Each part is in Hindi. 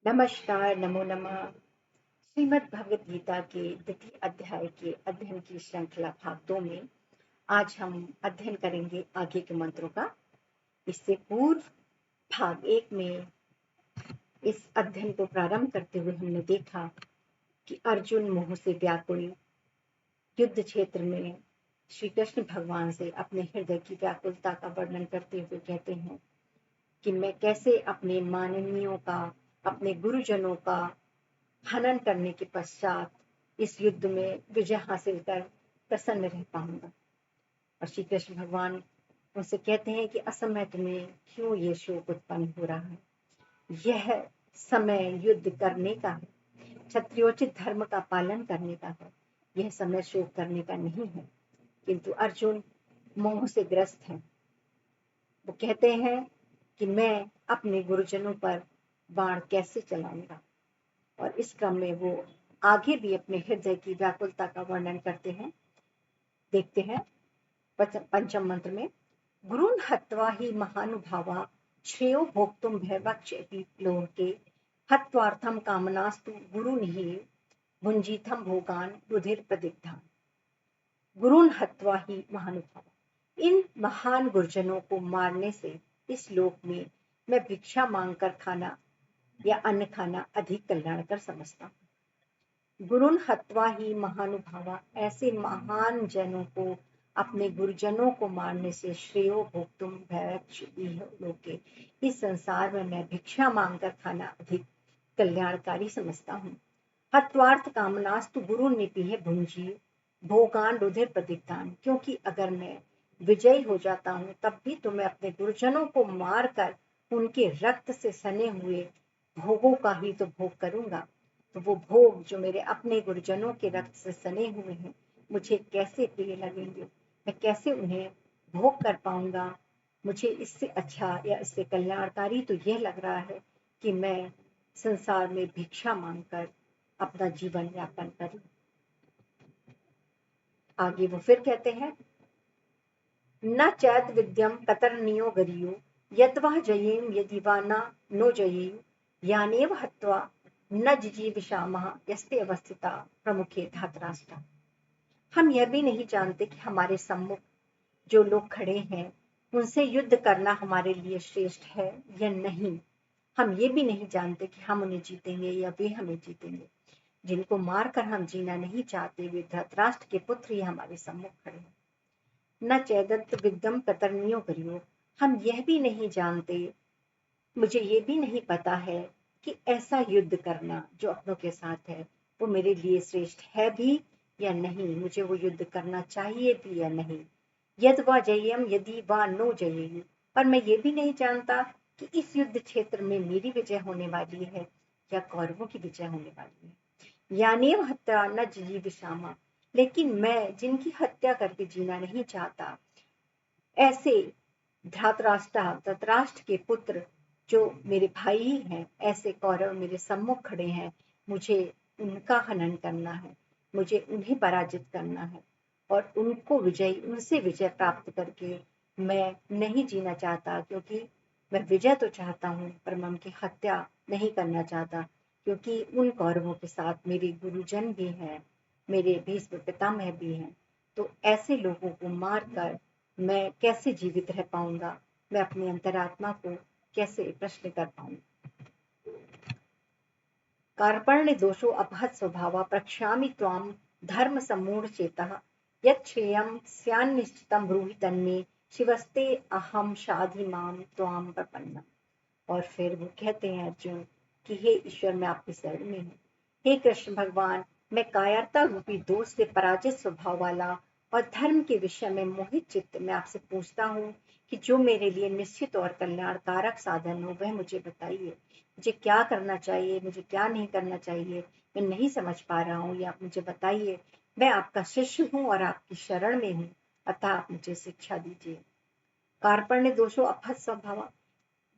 नमस्कार, नमो नमः। श्रीमद् भगवत गीता के द्वितीय अध्याय के अध्ययन की श्रृंखला भाग 2 में आज हम अध्ययन करेंगे आगे के मंत्रों का। इससे पूर्व भाग 1 में इस अध्ययन को प्रारंभ करते हुए हमने देखा कि अर्जुन मोह से व्याकुल युद्ध क्षेत्र में श्री कृष्ण भगवान से अपने हृदय की व्याकुलता का वर्णन करते हुए कहते हैं कि मैं कैसे अपने माननीयों का, अपने गुरुजनों का हनन करने के पश्चात इस युद्ध में विजय हासिल कर प्रसन्न रह पाऊंगा। और श्री कृष्ण भगवान उनसे कहते हैं कि असमय तुम्हें क्यों ये शोक उत्पन्न हो रहा है। यह समय युद्ध करने का है, क्षत्रियोचित धर्म का पालन करने का है। यह समय शोक करने का नहीं है। किंतु अर्जुन मोह से ग्रस्त है। वो कहते हैं कि मैं अपने गुरुजनों पर बाण कैसे चलाऊंगा। और इस क्रम में वो आगे भी अपने हृदय की व्याकुलता का वर्णन करते हैं। देखते हैं पंचम मंत्र में, गुरुन् हत्वा ही महानुभावा श्रेयो भोक्तुम भयवक्ष्यति लोके हत्वार्थम कामनास्तु गुरुन् ही भुंजीथम भोगान रुधिर प्रदिग्धान। गुरुन् हत्वा ही महानुभावा, इन महान गुरुजनों को मारने से इस लोक में मैं भिक्षा मांगकर खाना या अन्न खाना अधिक कल्याणकर समझता हूँ। गुरुन् हत्वा ही महानुभावा, ऐसे महान जनों को, अपने गुरुजनों को मारने से श्रेयो भोक्तुम भयवक्ष्यति लोके, इस संसार में मैं भिक्षा मांगकर खाना अधिक कल्याणकारी समझता हूँ। हत्वार्थ कामनास्तु गुरु नीति भुंजी भोगान रुधिर प्रदिग्धान, क्योंकि अगर मैं विजयी हो जाता हूँ तब भी तो मैं अपने गुरुजनों को मारकर उनके रक्त से सने हुए भोगों का ही तो भोग करूंगा। तो वो भोग जो मेरे अपने गुरुजनों के रक्त से सने हुए हैं, मुझे कैसे प्रिय लगेंगे, मैं कैसे उन्हें भोग कर पाऊंगा। मुझे इससे अच्छा या इससे कल्याणकारी तो यह लग रहा है कि मैं संसार में भिक्षा मांगकर अपना जीवन यापन करूं। आगे वो फिर कहते हैं, न चैत विद्यम कतरनियो गरियो यद्वा जयेम यदि वा नो जयेम यानेव हत्वा न जिजीविषामः यस्ते अवस्थिता प्रमुखे धातराष्ट्र। हम यह भी नहीं जानते कि हमारे सम्मुख जो लोग खड़े हैं उनसे युद्ध करना हमारे लिए श्रेष्ठ है या नहीं। हम ये भी नहीं जानते कि हम उन्हें जीतेंगे या वे हमें जीतेंगे। जिनको मारकर हम जीना नहीं चाहते वे धृतराष्ट्र के पुत्र ही हमारे सम्मुख खड़े हैं। न चैदत्त विद्यम कतरनियो करियो, हम यह भी नहीं जानते, मुझे ये भी नहीं पता है कि ऐसा युद्ध करना जो अपनों के साथ है वो मेरे लिए श्रेष्ठ है भी या नहीं, मुझे वो युद्ध करना चाहिए भी या नहीं। यद वा जयम यदि वा नो जयेयु, पर मैं ये भी नहीं जानता कि इस युद्ध क्षेत्र में मेरी विजय होने वाली है या कौरवों की विजय होने वाली है। यानेव हत्या न जिजीविषामा, लेकिन मैं जिनकी हत्या करके जीना नहीं चाहता, ऐसे धृतराष्ट्र के पुत्र जो मेरे भाई ही हैं, ऐसे कौरव मेरे सम्मुख खड़े हैं, मुझे उनका हनन करना है, मुझे उन्हें पराजित करना है और उनसे विजय प्राप्त करके मैं नहीं जीना चाहता। क्योंकि मैं विजय तो चाहता हूँ पर मैं उनकी हत्या नहीं करना चाहता, क्योंकि उन कौरवों के साथ मेरे गुरुजन भी हैं, मेरे भीष्म पितामह भी हैं। तो ऐसे लोगों को मारकर मैं कैसे जीवित रह पाऊंगा, मैं अपनी अंतरात्मा को कैसे प्रश्न कर पाऊंगा। कार्पण्य दोषो अपहत स्वभावा प्रक्ष्यामि त्वाम धर्म सम्मूढ़ चेतः यत् श्रेयं स्यान्निश्चितं ब्रूहि तन्मे शिवस्ते अहम शाधि माम त्वाम प्रपन्नम। और फिर वो कहते हैं अर्जुन कि हे ईश्वर, मैं आपकी शरण में हूँ। हे कृष्ण भगवान, मैं कायरता रूपी दोष से पराजित स्वभाव वाला और धर्म के विषय में मोहित चित्त मैं आपसे पूछता हूँ कि जो मेरे लिए निश्चित और कल्याणकारक साधन हो वह मुझे बताइए। मुझे क्या करना चाहिए, मुझे क्या नहीं करना चाहिए, मैं नहीं समझ पा रहा हूँ, ये आप मुझे बताइए। मैं आपका शिष्य हूँ और आपकी शरण में हूँ, अतः आप मुझे शिक्षा दीजिए। कार्पण्य दोषो अपहत स्वभाव,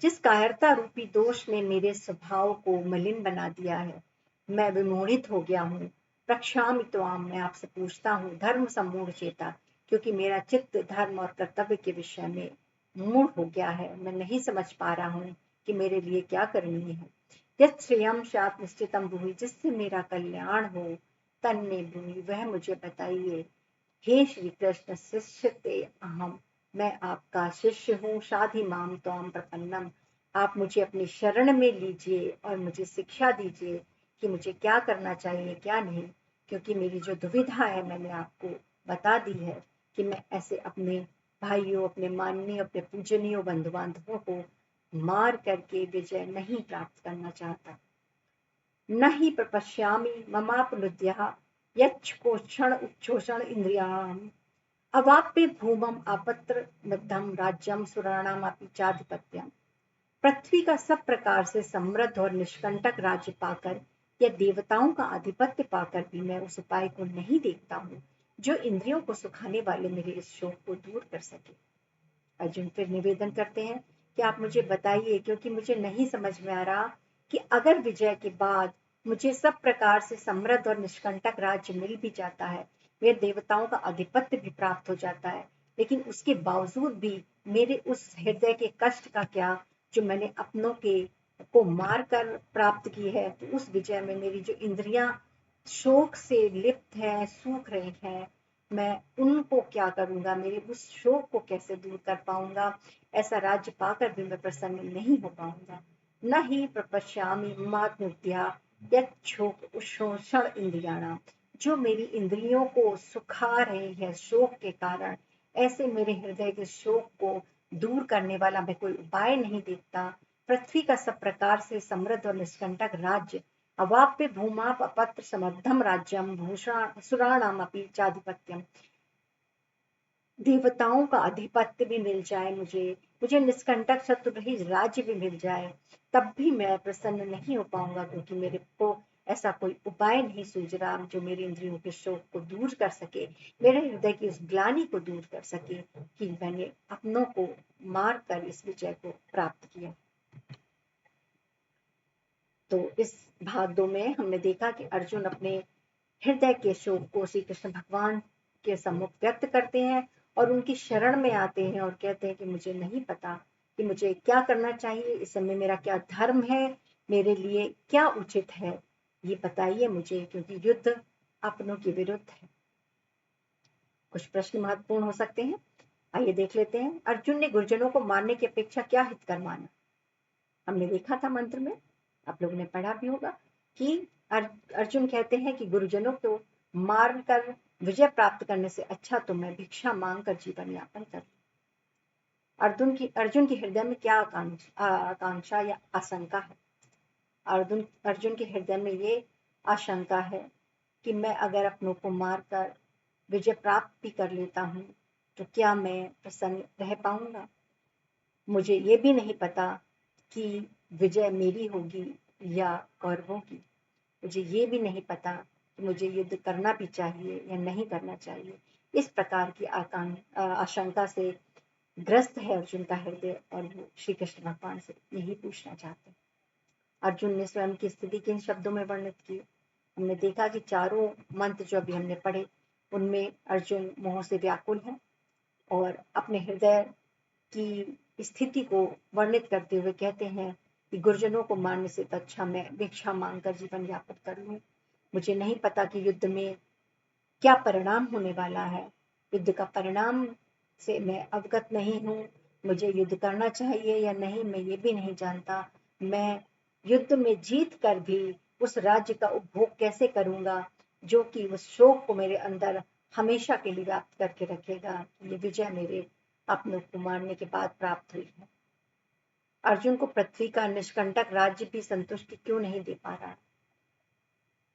जिस कायरता रूपी दोष ने मेरे स्वभाव को मलिन बना दिया है, मैं विमोहित हो गया हूँ। प्रक्षामि त्वाम, मैं आपसे पूछता हूँ। धर्म सम्मूढ़ चेता, क्योंकि मेरा चित्त धर्म और कर्तव्य के विषय में मूढ़ हो गया है, मैं नहीं समझ पा रहा हूँ कि मेरे लिए क्या करनी है। यत् श्रेयम स्यात् निश्चितम भूमि, जिससे मेरा कल्याण हो तन में भूमि, वह मुझे बताइए। हे श्री कृष्ण शिष्य ते अहम, मैं आपका शिष्य हूँ। शाधि माम त्वाम प्रपन्नम, आप मुझे अपनी शरण में लीजिए और मुझे शिक्षा दीजिए कि मुझे क्या करना चाहिए क्या नहीं, क्योंकि मेरी जो दुविधा है मैंने आपको बता दी है कि मैं ऐसे अपने भाइयों, अपने माननीय, अपने पूजनीय बंधु बांधवों को मार करके विजय नहीं प्राप्त करना चाहता। न ही प्रपश्यामि ममापनुद्यः यच्छोषण उच्छोषण इंद्रियाणाम अवाप्य भूमम आपत्र मध्यम राज्यम सुराणामपि चाधिपत्यम। पृथ्वी का सब प्रकार से समृद्ध और निष्कंटक राज्य पाकर या देवताओं का आधिपत्य पाकर भी मैं उस उपाय को नहीं देखता हूँ जो इंद्रियों को सुखाने वाले मेरे इस शोक को दूर कर सके। अर्जुन फिर निवेदन करते हैं कि आप मुझे बताइए, क्योंकि मुझे नहीं समझ में आ रहा कि अगर विजय के बाद मुझे सब प्रकार से समृद्ध और निष्कंटक राज्य मिल भी जाता है, वे देवताओं का आधिपत्य भी प्राप्त हो जाता है, लेकिन उसके बावजूद भी मेरे उस हृदय के कष्ट का क्या जो मैंने अपनों के को मार कर प्राप्त की है। तो उस विजय में मेरी जो इंद्रियां शोक से लिप्त है, सूख रही हैं, मैं उनको क्या करूंगा, मेरे उस शोक को कैसे दूर कर पाऊंगा। ऐसा राज्य पाकर भी मैं प्रसन्न नहीं हो पाऊंगा। न ही प्रपश्यामि मात्मुद्या यच्छोषण इंद्रियाणाम, जो मेरी इंद्रियों को सुखा रहे हैं शोक के कारण, ऐसे मेरे हृदय के शोक को दूर करने वाला मैं कोई उपाय नहीं देखता। पृथ्वी का सब प्रकार से समृद्ध और निष्कंटक राज्य, अवाप्य भूमाप अपत्र समर्थम राज्यम भूषण सुराणामपि चाधिपत्यम, देवताओं का आधिपत्य भी मिल जाए, मुझे निष्कंटक शत्रुरहित राज्य भी मिल जाए, तब भी मैं प्रसन्न नहीं हो पाऊंगा, क्योंकि मेरे को ऐसा कोई उपाय नहीं सूझ रहा जो मेरे इंद्रियों के शोक को दूर कर सके, मेरे हृदय की उस ग्लानि को दूर कर सके कि मैंने अपनों को मार कर इस विजय को प्राप्त किया। तो इस भाग 2 में हमने देखा कि अर्जुन अपने हृदय के शोक को श्री कृष्ण भगवान के सम्मुख व्यक्त करते हैं और उनकी शरण में आते हैं और कहते हैं कि मुझे नहीं पता कि मुझे क्या करना चाहिए, इस समय मेरा क्या धर्म है, मेरे लिए क्या उचित है, ये बताइए मुझे, क्योंकि युद्ध अपनों के विरुद्ध है। कुछ प्रश्न महत्वपूर्ण हो सकते हैं, आइए देख लेते हैं। अर्जुन ने गुरुजनों को मारने की अपेक्षा क्या हितकर माना। हमने देखा था मंत्र में, आप लोगों ने पढ़ा भी होगा कि अर्जुन कहते हैं कि गुरुजनों को मार कर विजय प्राप्त करने से अच्छा तो मैं भिक्षा मांग कर जीवन यापन कर। अर्जुन के हृदय में क्या आकांक्षा या आशंका है। अर्जुन के हृदय में ये आशंका है कि मैं अगर अपनों को मार कर विजय प्राप्त भी कर लेता हूँ तो क्या मैं प्रसन्न रह पाऊंगा। मुझे ये भी नहीं पता कि विजय मेरी होगी या कौरवों की। मुझे ये भी नहीं पता कि मुझे युद्ध करना भी चाहिए या नहीं करना चाहिए। इस प्रकार की आशंका से ग्रस्त है अर्जुन का हृदय और वो श्री कृष्ण भगवान से यही पूछना चाहते हैं। अर्जुन ने स्वयं की स्थिति किन शब्दों में वर्णित की। हमने देखा कि चारों मंत्र जो अभी हमने पढ़े उनमें अर्जुन मोह से व्याकुल है और अपने हृदय की स्थिति को वर्णित करते हुए कहते हैं कि गुरुजनों को मारने से तो अच्छा मैं भिक्षा मांगकर जीवन यापन कर लूं। मुझे नहीं पता कि युद्ध में क्या परिणाम होने वाला है, युद्ध का परिणाम से मैं अवगत नहीं हूँ। मुझे युद्ध करना चाहिए या नहीं मैं ये भी नहीं जानता। मैं युद्ध में जीत कर भी उस राज्य का उपभोग कैसे करूंगा जो कि उस शोक को मेरे अंदर हमेशा के लिए व्याप्त करके रखेगा। ये विजय मेरे अपनों को मारने के बाद प्राप्त हुई है। अर्जुन को पृथ्वी का निष्कंटक राज्य भी संतुष्टि क्यों नहीं दे पा रहा।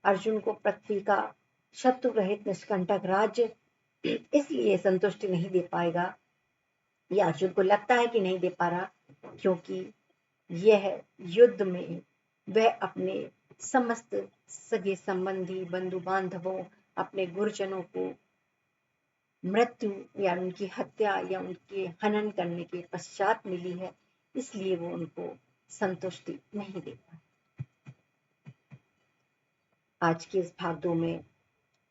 अर्जुन को पृथ्वी का शत्रु रहित निष्कंटक राज्य इसलिए संतुष्टि नहीं दे पाएगा, या अर्जुन को लगता है कि नहीं दे पा रहा, क्योंकि यह युद्ध में वह अपने समस्त सगे संबंधी बंधु बांधवों अपने गुरुजनों को मृत्यु या उनकी हत्या या उनके हनन करने के पश्चात मिली है, इसलिए वो उनको संतुष्टि नहीं दे पाए। आज के इस भाग 2 में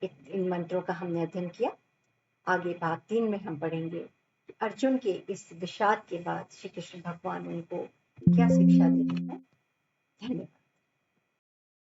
इन मंत्रों का हमने अध्ययन किया। आगे भाग 3 में हम पढ़ेंगे कि अर्जुन के इस विषाद के बाद श्री कृष्ण भगवान उनको क्या शिक्षा देते हैं। धन्यवाद।